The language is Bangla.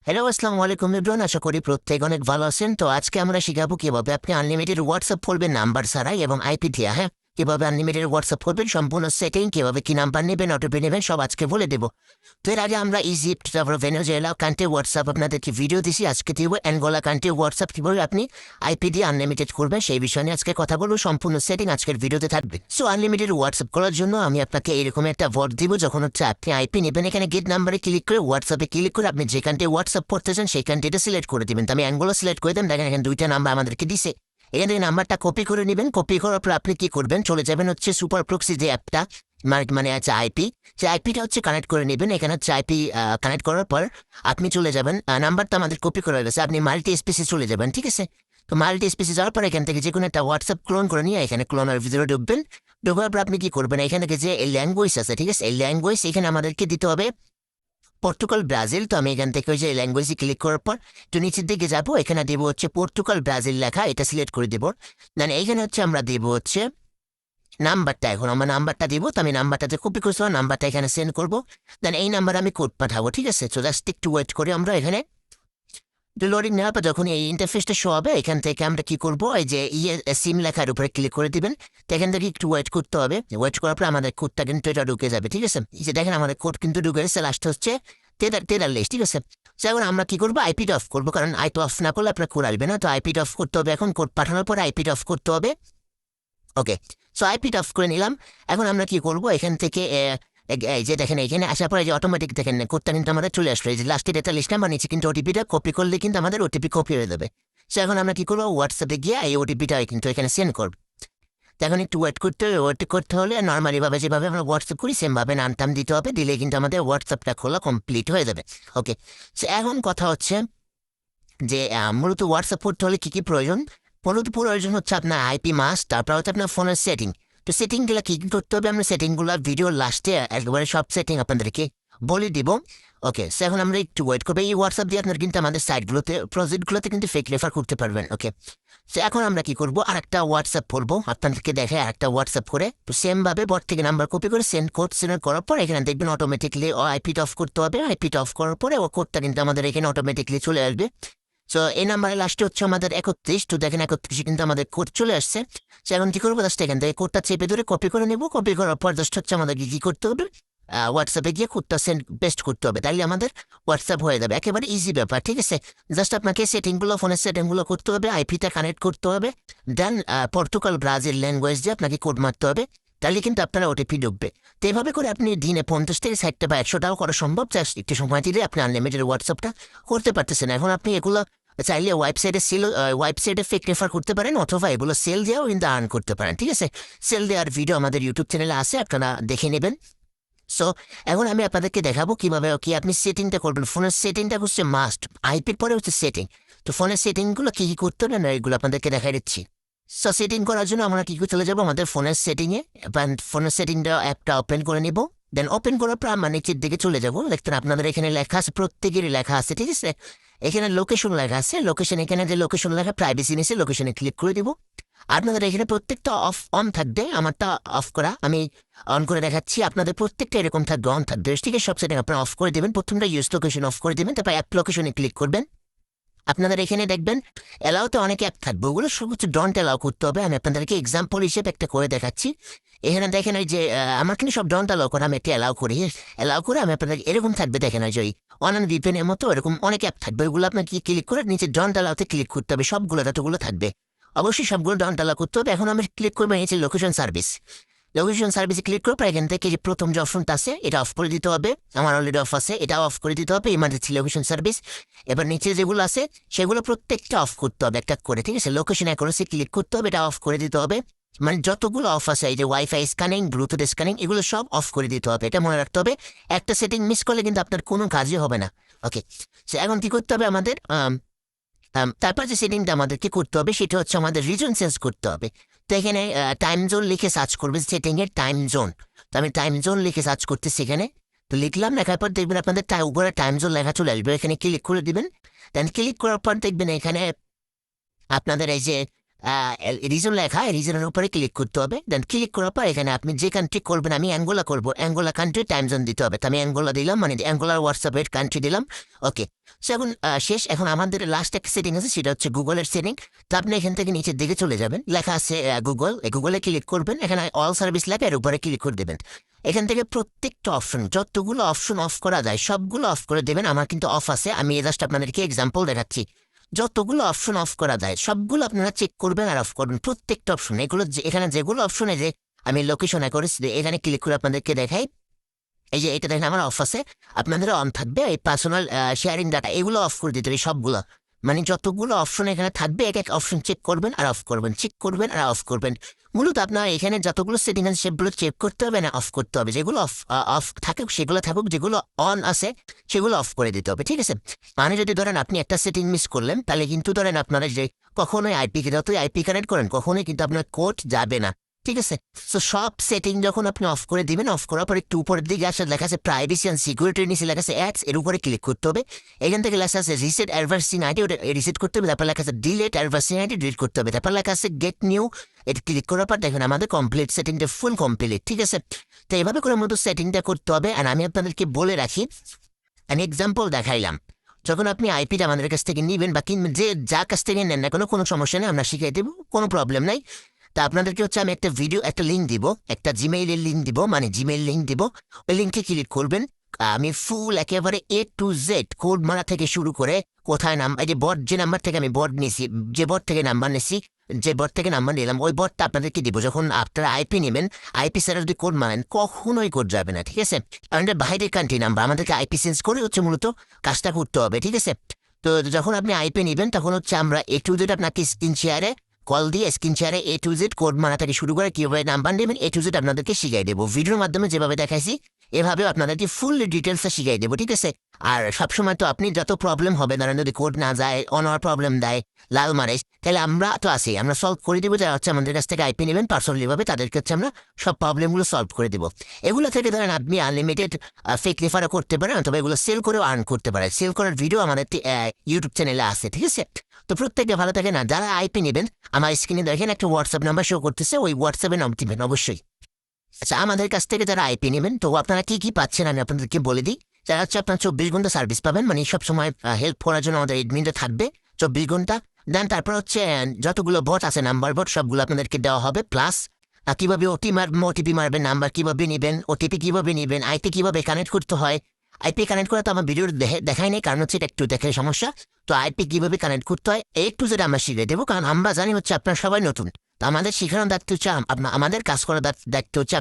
হ্যালো, আসসালামু আলাইকুম এভরিওয়ান। আশা করি প্রত্যেক অনেক ভালো আছেন। তো আজকে আমরা শিখাবো কিভাবে আপনি আনলিমিটেড হোয়াটসঅ্যাপ করবেন নাম্বার ছাড়াই এবং আইপি দিয়া। হ্যাঁ, কিভাবে আনলিমিটেড হোয়াটসঅ্যাপ করবেন, সম্পূর্ণ সেটিং, কিভাবে কি নাম্বার নেবেন, ওটিপি নেবেন, সব আজকে বলে দেবো। তো এর আগে আমরা ইজিপ্ট, তারপর ভেনেজুয়েলা কান্ট্রি হোয়াটসঅ্যাপ আপনাদেরকে ভিডিও দিছি। আজকে দিব অ্যাঙ্গোলা কান্ট্রি হোয়াটসঅ্যাপ কিভাবে আপনি আইপি দিয়ে আনলিমিটেড করবেন সেই বিষয় নিয়ে আজকে কথা বলবো। সম্পূর্ণ সেটিং আজকের ভিডিওতে থাকবে। সো আনলিমিটেড হোয়াটসঅ্যাপ করার জন্য আমি আপনাকে এরকম একটা ওয়ার্ড দিব। যখন হচ্ছে আপনি আইপি নেবেন, এখানে গেট নাম্বারে ক্লিক করে হোয়াটসঅ্যাপে ক্লিক করে আপনি যে কান্ট্রি হোয়াটসঅ্যাপ করতে চান সেই কান্ট্রিটা সিলেক্ট করে দিবেন। তো আমি অ্যাঙ্গোলা সিলেক্ট করে দেন। দেখেন এখানে দুইটা নাম্বার আমাদেরকে দিছে। এখানে এই নাম্বারটা কপি করে নেবেন। কপি করার পর আপনি কি করবেন, চলে যাবেন হচ্ছে সুপার প্রক্সি যে অ্যাপটা, মানে আছে আইপি, যে আইপিটা হচ্ছে কানেক্ট করে নেবেন। এখানে হচ্ছে আইপি কানেক্ট করার পর আপনি চলে যাবেন, নাম্বারটা আমাদের কপি করা গেছে, আপনি মাল্টি স্পেসে চলে যাবেন। ঠিক আছে, তো মাল্টি স্পেসে যাওয়ার পর এখান থেকে যে কোনো একটা হোয়াটসঅ্যাপ ক্লোন করে নিয়ে এখানে ক্লোনের ভিতরে ঢুকবেন। ঢোকার পর আপনি কি করবেন, এখানে থেকে যে ল্যাঙ্গুয়েজ আছে, ঠিক আছে, এই ল্যাঙ্গুয়েজ এখানে আমাদেরকে দিতে হবে পর্তুগাল ব্রাজিল। তো আমি এখান থেকে ওই যে ল্যাঙ্গুয়েজে ক্লিক করার পর তো নিচের দিকে যাবো, এখানে দেবো হচ্ছে পর্তুগাল ব্রাজিল লেখা, এটা সিলেক্ট করে দেবো। দেন এইখানে হচ্ছে আমরা দেবো হচ্ছে নাম্বারটা। এখন আমরা নাম্বারটা দিব। তো আমি নাম্বারটাতে কপি করছি, নাম্বারটা এখানে সেন্ড করবো। দেন এই নাম্বারে আমি কোড পাঠাবো। ঠিক আছে, তো জাস্ট একটু ওয়েট করে আমরা এখানে লোডিং নেওয়ার পর যখন এই ইন্টারফেসটা শো হবে, এখান থেকে আমরা কি করবো, এই যে সিম লেখার উপরে ক্লিক করে দিবেন। তো এখান থেকে একটু ওয়েট করতে হবে। ওয়েট করার পর আমাদের কোডটা কিন্তু এটা ঢুকে যাবে। ঠিক আছে, এই যে দেখেন আমাদের কোড কিন্তু ঢুকে গেছে, লাস্ট হচ্ছে 43। ঠিক আছে, এখন আমরা কি করবো, আইপিটা অফ করবো, কারণ আইপি অফ না করলে আপনার কোড আসবে না। তো আইপিটা অফ করতে হবে। এখন কোড পাঠানোর পর আইপিটা অফ করতে হবে। ওকে, সো আইপিটা অফ করে নিলাম। এখন আমরা কি করবো, এখান থেকে এই যে দেখেন এখানে আসার পরে যে অটোমেটিক দেখেন কোডটা কিন্তু আমাদের চলে আসলো। এই যে লাস্টে ডেটা লিস্ট নাম্বার, নিচে কিন্তু ওটিপিটা কপি করলে কিন্তু আমাদের ওটিপি কপি হয়ে যাবে। সো এখন আমরা কি করবো, হোয়াটসঅ্যাপে গিয়ে এই ওটিপিটা কিন্তু এখানে সেন্ড করবো। তো এখন একটু ওয়েট করতে হবে। ওয়েট করতে হলে নর্মালি ভাবে যেভাবে আমরা হোয়াটসঅ্যাপ করি সেমভাবে নাম দিতে হবে। দিলে কিন্তু আমাদের হোয়াটসঅ্যাপটা খোলা কমপ্লিট হয়ে যাবে। ওকে, সো এখন কথা হচ্ছে যে মূলত হোয়াটসঅ্যাপ করতে হলে কী কী প্রয়োজন। মূলত প্রয়োজন হচ্ছে আপনার আইপি মাস্ক, তারপর হচ্ছে আপনার ফোনের সেটিং। তো সেটিংগুলো কী কী করতে হবে, আমরা সেটিংগুলো ভিডিও লাস্টে একবারে সব সেটিং আপনাদেরকে বলে দিব। ওকে, সো এখন আমরা একটু ওয়েট করবো। এই হোয়াটসঅ্যাপ দিয়ে আপনার কিন্তু আমাদের সাইটগুলোতে, প্রজেক্টগুলোতে কিন্তু ফেক রেফার করতে পারবেন। ওকে, সো এখন আমরা কি করবো, আরেকটা হোয়াটসঅ্যাপ করবো আপনাদেরকে দেখে, আরেকটা হোয়াটসঅ্যাপ করে তো সেমভাবে বট থেকে নাম্বার কপি করে সেন্ড কোড সেন্ড করার পর এখানে দেখবেন অটোমেটিকলি আইপিটা অফ করতে হবে। আইপিটা অফ করার পরে ও কোডটা কিন্তু আমাদের এখানে অটোমেটিকলি চলে আসবে। সো এই নাম্বারে লাস্টে হচ্ছে আমাদের 31। তো দেখেন 31 কিন্তু আমাদের কোড চলে আসছে। সো এখন কি করবো, জাস্ট এখান থেকে কোডটা চেপে ধরে কপি করে নেবো। কপি করার পর জাস্ট হচ্ছে আমাদেরকে কি করতে হবে, হোয়াটসঅ্যাপে গিয়ে কোডটা সেন্ড পেস্ট করতে হবে। তাইলে আমাদের হোয়াটসঅ্যাপ হয়ে যাবে। একেবারে ইজি ব্যাপার। ঠিক আছে, জাস্ট আপনাকে সেটিংগুলো, ফোনের সেটিংগুলো করতে হবে, আইপিটা কানেক্ট করতে হবে, দেন পর্তুগাল ব্রাজিল ল্যাঙ্গুয়েজ দিয়ে আপনাকে কোড মারতে হবে। তাহলে কিন্তু আপনারা ওটিপি ঢুকবে। তো এভাবে করে আপনি দিনে 50 থেকে 60টা বা 100টাও করা সম্ভব। জাস্ট একটু সময় দিলে আপনি আনলিমিটেড হোয়াটসঅ্যাপটা করতে পারতেছেন। এখন আপনি এগুলো চাইলে ওয়েবসাইটে ফেক রেফার করতে পারেন, অথবা এগুলো সেল দিয়েও কিন্তু আর্ন করতে পারেন। ঠিক আছে, সেল দেওয়ার ভিডিও আমাদের ইউটিউব চ্যানেলে আছে, আপনারা দেখে নেবেন। সো এখন আমি আপনাদেরকে দেখাবো কিভাবে কি আপনি সেটিংটা করবেন। ফোনের সেটিংটা হচ্ছে মাস্ট, আইপির পরে হচ্ছে সেটিং। তো ফোনের সেটিংগুলো কী কী করতে হবে না, এগুলো আপনাদেরকে দেখাই দিচ্ছি। সো সেটিং করার জন্য আমরা কী করে চলে যাবো আমাদের ফোনের সেটিংয়ে। ফোনের সেটিংটা অ্যাপটা ওপেন করে নিব। দেন ওপেন করার পর আমরা নিচের দিকে চলে যাবো। দেখতেন আপনাদের এখানে লেখা আছে, প্রত্যেকেরই লেখা আছে। ঠিক আছে, এখানে লোকেশন লেখা আছে। লোকেশন, এখানে যে লোকেশন লেখা প্রাইভেসি নিচে, লোকেশনে ক্লিক করে দিব। আপনাদের এখানে প্রত্যেকটা অন থাকবে, আমারটা অফ করা, আমি অন করে দেখাচ্ছি। আপনাদের প্রত্যেকটা এরকম থাকবে, অন থাকবে। ঠিক আছে, সব সেটিং আপনারা অফ করে দেবেন। প্রথমটা ইউজ লোকেশন অফ করে দেবেন, তারপর অ্যাপ লোকেশনে ক্লিক করবেন। আপনাদের এখানে দেখবেন অ্যালাউতে অনেক অ্যাপ থাকবে, ওগুলো সব হচ্ছে ডন্ট অ্যালাউ করতে হবে। আমি আপনাদেরকে এক্সাম্পল হিসেবে একটা করে দেখাচ্ছি। এখানে দেখেন ওই যে আমার কিন্তু সব ডন্ট অ্যালাউ করে, আমি একটা অ্যালাউ করি। অ্যালাউ করে আমি আপনাদের এরকম থাকবে, দেখেন ওই যে ওই অনলাইন ভিপিএনের মতো এরকম অনেক অ্যাপ থাকবে। ওইগুলো আপনাকে ক্লিক করে নিচে ডন্ট অ্যালাউতে ক্লিক করতে হবে। সবগুলো যতগুলো থাকবে অবশ্যই সবগুলো ডন্ট অ্যালাউ করতে হবে। এখন আমি ক্লিক করবো নিচে লোকেশন সার্ভিস। লোকেশন সার্ভিসে ক্লিক করবো, এখান থেকে যে প্রথম যে অপশনটা আছে এটা অফ করে দিতে হবে। আমার অলরেডি অফ আছে, এটা অফ করে দিতে হবে। Emergency location service. এবার নিচে যেগুলো আছে সেগুলো প্রত্যেকটা অফ করতে হবে একটা করে। ঠিক আছে, লোকেশন অ্যাকুরেসি ক্লিক করতে হবে, এটা অফ করে দিতে হবে। মানে যতগুলো অফ আছে, এই যে ওয়াইফাই স্ক্যানিং, ব্লুটুথ স্ক্যানিং, এগুলো সব অফ করে দিতে হবে। এটা মনে রাখতে হবে। একটা সেটিং মিস করলে কিন্তু আপনার কোনো কাজই হবে না। ওকে, এখন কি করতে হবে আমাদের, তারপর যে সেটিংটা আমাদেরকে করতে হবে সেটা হচ্ছে আমাদের রিজন চেঞ্জ করতে হবে। তো এখানে টাইম জোন লিখে সার্চ করবে, সেটিংয়ের টাইম জোন। তো আমি টাইম জোন লিখে সার্চ করতেছি এখানে। তো লিখলাম, লেখার পর দেখবেন আপনাদের উপরে টাইম জোন লেখা চলে আসবে, এখানে ক্লিক করে দিবেন। দেন ক্লিক করার পর দেখবেন এখানে আপনাদের এই যে রিজন লেখা, রিজনের উপরে ক্লিক করতে হবে। দেন ক্লিক করার পর এখানে আপনি যে কান্ট্রি করবেন, আমি অ্যাঙ্গোলা করবো, অ্যাঙ্গোলা কান্ট্রি টাইম জোন দিতে হবে। তো আমি অ্যাঙ্গোলা দিলাম, মানে অ্যাঙ্গোলার হোয়াটসঅ্যাপের কান্ট্রি দিলাম। ওকে, সো এখন শেষ। এখন আমাদের লাস্ট একটা সেটিং আছে, সেটা হচ্ছে গুগলের সেটিং। তো আপনি এখান থেকে নিচের দিকে চলে যাবেন, লেখা আছে গুগল, গুগলে ক্লিক করবেন, এখানে অল সার্ভিস লেখা, এর উপরে ক্লিক করে দেবেন। এখান থেকে প্রত্যেকটা অপশন, যতগুলো অপশন অফ করা যায় সবগুলো অফ করে দেবেন। আমার কিন্তু অফ আছে, আমি জাস্ট আপনাদেরকে এক্সাম্পল দেখাচ্ছি। যতগুলো অপশন অফ করা যায় সবগুলো আপনারা চেক করবেন আর অফ করবেন, প্রত্যেকটা অপশন। এগুলো এখানে যেগুলো অপশনে যে আমি লোকেশনে করেছি, এখানে ক্লিক করে আপনাদেরকে দেখাই। এই যে এটা দেখেন আমার অফ আছে, আপনাদের অন থাকবে। এই পার্সোনাল শেয়ারিং ডাটা এগুলো অফ করে দিতে হবে সবগুলো। মানে যতগুলো অপশন এখানে থাকবে এক এক অপশন চেক করবেন আর অফ করবেন, চেক করবেন আর অফ করবেন। মূলত আপনার এখানে যতগুলো সেটিং আছে সেগুলো চেক করতে হবে না অফ করতে হবে। যেগুলো অফ অফ থাকুক সেগুলো থাকুক, যেগুলো অন আছে সেগুলো অফ করে দিতে হবে, ঠিক আছে? মানে যদি ধরেন আপনি একটা সেটিং মিস করলেন, তাহলে কিন্তু ধরেন আপনারা যে কখনোই যতই আইপি কানেক্ট করেন কখনোই কিন্তু আপনার কোড যাবে না, ঠিক আছে? তো সব সেটিং যখন আপনি অফ করে দিবেন, অফ করার পর একটু উপরের দিকে আসে লেখা আছে প্রাইভেসি অ্যান্ড সিকিউরিটির নিচে লেখা আছে অ্যাডস, এর উপরে ক্লিক করতে হবে। এখান থেকে লেখা আছে রিসেট অ্যাডভার্সিং আইডি, ওটা রিসেট করতে হবে। তারপর লেখা আছে ডিলেট অ্যাডভার্সিং আইডি, ডিলিট করতে হবে। তারপর লেখা আছে গেট নিউ, এটা ক্লিক করার পর দেখেন আমাদের কমপ্লিট সেটিংটা ফুল কমপ্লিট, ঠিক আছে? তো এইভাবে করে মতো সেটিংটা করতে হবে। আর আমি আপনাদেরকে বলে রাখি, আমি এক্সাম্পল দেখাইলাম, যখন আপনি আইপিটা আমাদের কাছ থেকে নিবেন বা কিনবেন, যে যা কাছ থেকে নেন না কোনো সমস্যা নেই, আমরা শিখিয়ে দেবো, কোনো প্রবলেম নাই। তা আপনাদেরকে হচ্ছে আমি একটা ভিডিও, একটা লিঙ্ক দিব, একটা জিমেইলের লিঙ্ক দিব, মানে জিমেইল লিঙ্ক দিব। ওই লিঙ্কে ক্লিক করবেন। আমি ফুল একেবারে A to Z কোড মারা থেকে শুরু করে কোথায় এই যে বট, যে নাম্বার থেকে আমি বট নিয়েছি, যে বট থেকে নাম্বার নিয়েছি, যে বট থেকে নাম্বার নিলাম, ওই বটটা আপনাদেরকে দিব। যখন আপনারা আইপি নেবেন, আইপি ছাড়া যদি কোড মারেন কখনোই কোড যাবে না, ঠিক আছে? আমাদের বাইরের কান্ট্রি নাম্বার, আমাদেরকে আইপি চেঞ্জ করে হচ্ছে মূলত কাজটা করতে হবে, ঠিক আছে? তো যখন আপনি আইপি নেবেন তখন হচ্ছে আমরা A to Z আপনাকে স্ক্রিন শেয়ারে কল দিয়ে, স্ক্রিন শেয়ারে A to Z কোড মারা থেকে শুরু করে কীভাবে নাম্বার নেবেন A to Z আপনাদেরকে শিখাই দেবো। ভিডিওর মাধ্যমে যেভাবে দেখাইছি এভাবে আপনাদেরকে ফুল ডিটেলসে শিখাই দেবো, ঠিক আছে? আর সবসময় তো আপনি যত প্রবলেম হবে, ধরেন যদি কোড না যায়, অনার প্রবলেম দেয়, লাল মারে, তাহলে আমরা তো আছি, আমরা সলভ করে দেবো। যারা হচ্ছে আমাদের কাছ থেকে আইপি নেবেন পার্সোনালিভাবে, তাদেরকে হচ্ছে আমরা সব প্রবলেমগুলো সলভ করে দেবো। এগুলো থেকে ধরেন আপনি আনলিমিটেড ফেক রেফারও করতে পারেন, তবে এগুলো সেল করেও আর্ন করতে পারেন। সেল করার ভিডিও আমাদের ইউটিউব চ্যানেলে আছে, ঠিক আছে? তো প্রত্যেকটা ভালো থাকে না। যারা আইপি নেবেন, আমার স্ক্রিনে দেখেন একটা হোয়াটসঅ্যাপ নাম্বার শো করতেছে, ওই হোয়াটসঅ্যাপে নাম দিবেন অবশ্যই। আচ্ছা, আমাদের কাছ থেকে যারা আইপি নেবেন, তো আপনারা কি কি পাচ্ছেন আমি আপনাদেরকে বলে দিই। যারা হচ্ছে আপনার 24 ঘন্টা সার্ভিস পাবেন, মানে সবসময় হেল্প করার জন্য আমাদের এডমিনটা থাকবে 24 ঘন্টা। দেন তারপর হচ্ছে যতগুলো বট আছে, নাম্বার বট, সবগুলো আপনাদেরকে দেওয়া হবে। প্লাস কিভাবে ওটিপি মারবেন, নাম্বার কিভাবে নেবেন, ওটিপি কিভাবে নেবেন, আইপি কিভাবে কানেক্ট করতে হয়। আইপি কানেক্ট করা তো আমার ভিডিও দেখাই নেই, কারণ হচ্ছে এটা একটু দেখে সমস্যা। তো আইপি কিভাবে কানেক্ট করতে হয় A to Z আমরা শিখে দেবো, কারণ আমরা জানি হচ্ছে আপনারা সবাই নতুন। তো আমাদের শেখানোর দায়িত্ব হচ্ছে আমাদের কাজ করার দায়িত্ব হচ্ছে